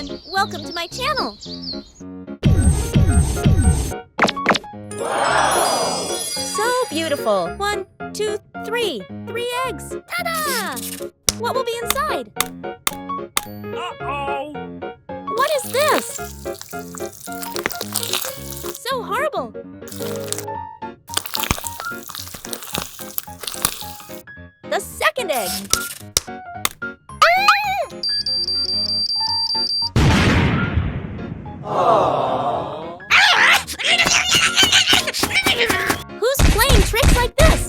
everyone! Welcome to my channel! Wow! So beautiful! 1, 2, 3! 3 eggs! Ta-da! What will be inside? Uh-oh! What is this? So horrible! The second egg! Who's playing tricks like this?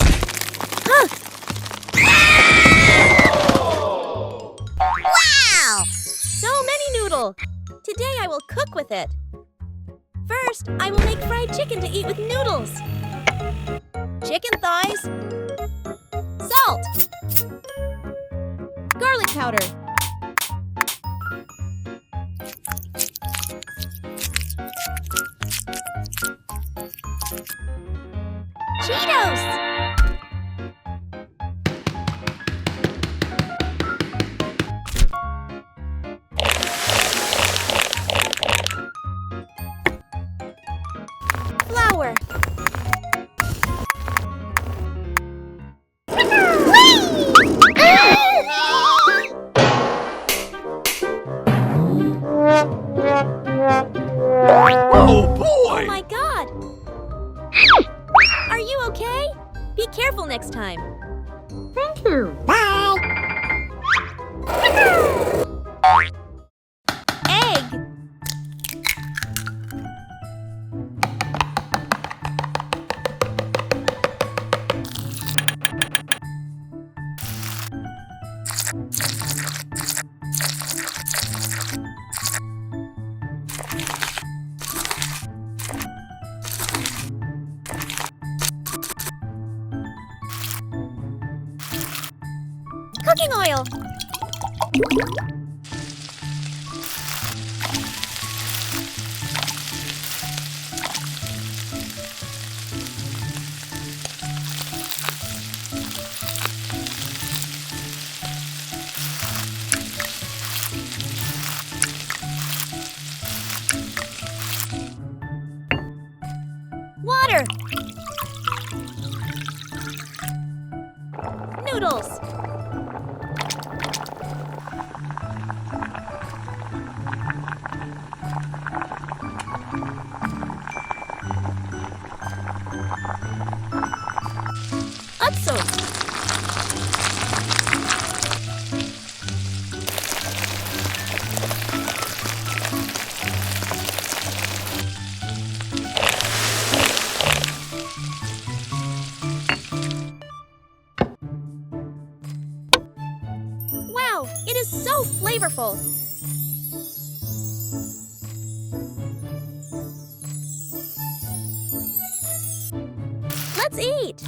Huh? Wow! So many noodle! Today I will cook with it. First, I will make fried chicken to eat with noodles. Chicken thighs. Salt. Garlic powder. Cheetos! Flour. Oh boy! Oh my God! Are you okay? Be careful next time. Thank you. Bye. Egg. Cooking oil. Water. Noodles. Upsoap. Wow, it is so flavorful. Let's eat.